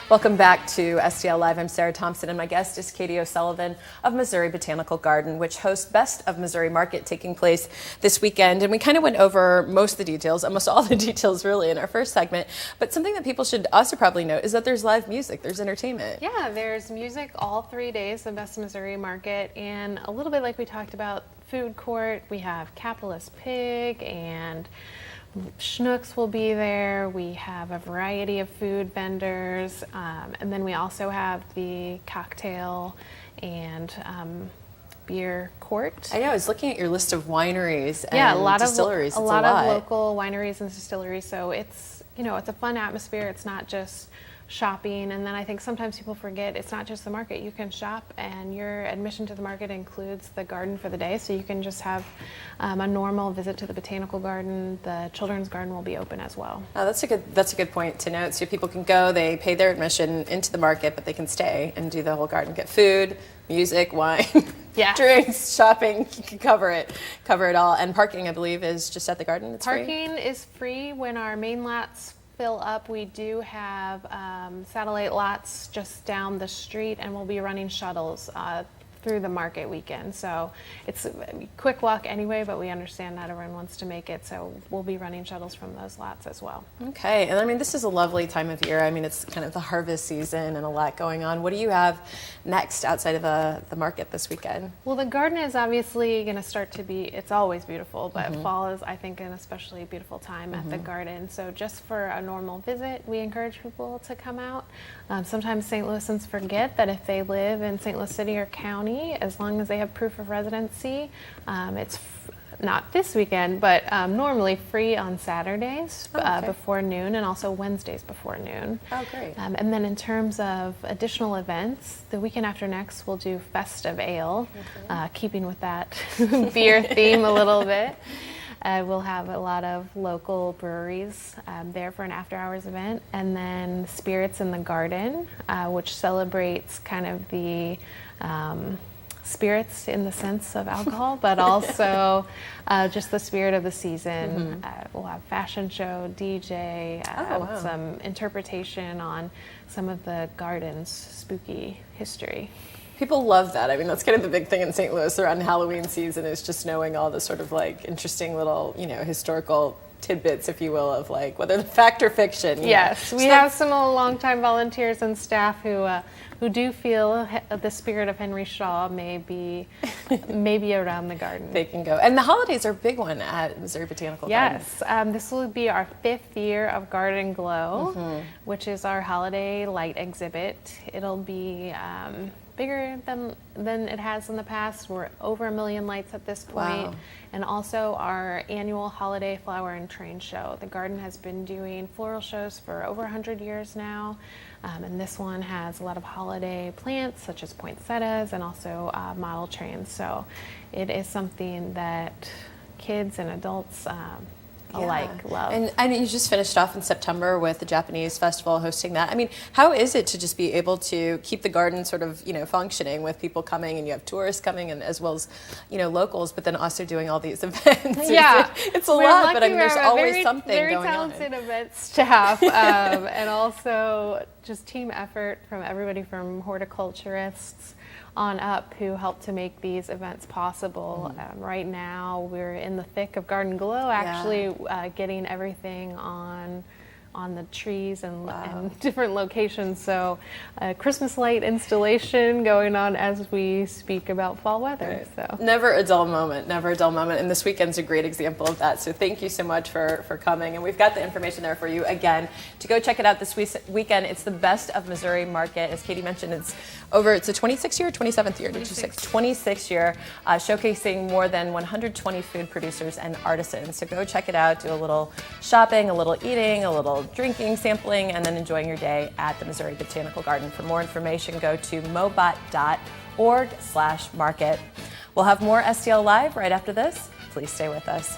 Welcome back to STL Live. I'm Sarah Thompson, and my guest is Katie O'Sullivan of Missouri Botanical Garden, which hosts Best of Missouri Market taking place this weekend. And we kind of went over most of the details, almost all the details really, in our first segment. But something that people should also probably know is that there's live music, there's entertainment. Yeah, there's music all 3 days of Best of Missouri Market, and a little bit like we talked about, food court. We have Capitalist Pig and Schnucks will be there. We have a variety of food vendors, and then we also have the cocktail and beer court. I know, I was looking at your list of wineries and a lot distilleries. Of, a lot of local wineries and distilleries, so it's, you know, it's a fun atmosphere. It's not just shopping, and then I think sometimes people forget it's not just the market. You can shop, and your admission to the market includes the garden for the day, so you can just have a normal visit to the botanical garden. The children's garden will be open as well. Oh, that's a good point to note. So people can go, they pay their admission into the market, but they can stay and do the whole garden, get food, music, wine, drinks, shopping. You can cover it all. And parking, I believe, is just at the garden. It's parking is free when our main lots fill up. We do have satellite lots just down the street, and we'll be running shuttles through the market weekend. So it's a quick walk anyway, but we understand not everyone wants to make it, so we'll be running shuttles from those lots as well. Okay, and I mean, this is a lovely time of year. I mean, it's kind of the harvest season and a lot going on. What do you have next outside of the market this weekend? Well, the garden is obviously going to start to be, it's always beautiful, but fall is, I think, an especially beautiful time at the garden. So just for a normal visit, we encourage people to come out. Sometimes St. Louisans forget that if they live in St. Louis City or County, as long as they have proof of residency, it's not this weekend, but normally free on Saturdays before noon, and also Wednesdays before noon. Oh, great. And then in terms of additional events, the weekend after next we'll do Festive Ale, keeping with that beer theme a little bit. We'll have a lot of local breweries there for an after-hours event, and then Spirits in the Garden, which celebrates kind of the spirits in the sense of alcohol, but also just the spirit of the season. We'll have fashion show, DJ, some interpretation on some of the garden's spooky history. People love that. I mean, that's kind of the big thing in St. Louis around Halloween season, is just knowing all the sort of like interesting little, you know, historical tidbits, if you will, of like whether the fact or fiction. Yes, we have some longtime volunteers and staff who do feel the spirit of Henry Shaw may be around the garden. They can go. And the holidays are a big one at Missouri Botanical Garden. Yes, this will be our 5th year of Garden Glow, which is our holiday light exhibit. It'll be bigger than it has in the past. We're over 1 million lights at this point. Wow. And also our annual holiday flower and train show. The garden has been doing floral shows for over 100 years now, and this one has a lot of holiday plants such as poinsettias and also model trains. So it is something that kids and adults alike love. And I mean, you just finished off in September with the Japanese festival, hosting that. I mean, how is it to just be able to keep the garden sort of, you know, functioning with people coming, and you have tourists coming, and as well as, you know, locals, but then also doing all these events? Yeah, it's a lot, but I mean, there's always something going on. Very talented event staff, and also just team effort from everybody from horticulturists on up who help to make these events possible. Right now we're in the thick of Garden Glow, actually getting everything on the trees and different locations. So Christmas light installation going on as we speak about fall weather. Right. So never a dull moment, and this weekend's a great example of that. So thank you so much for coming, and we've got the information there for you again to go check it out this weekend. It's the Best of Missouri Market. As Katie mentioned, it's a 26th year, 27th year, did you say? 26th year, showcasing more than 120 food producers and artisans. So go check it out, do a little shopping, a little eating, a little drinking, sampling, and then enjoying your day at the Missouri Botanical Garden. For more information, go to mobot.org/market. We'll have more STL Live right after this. Please stay with us.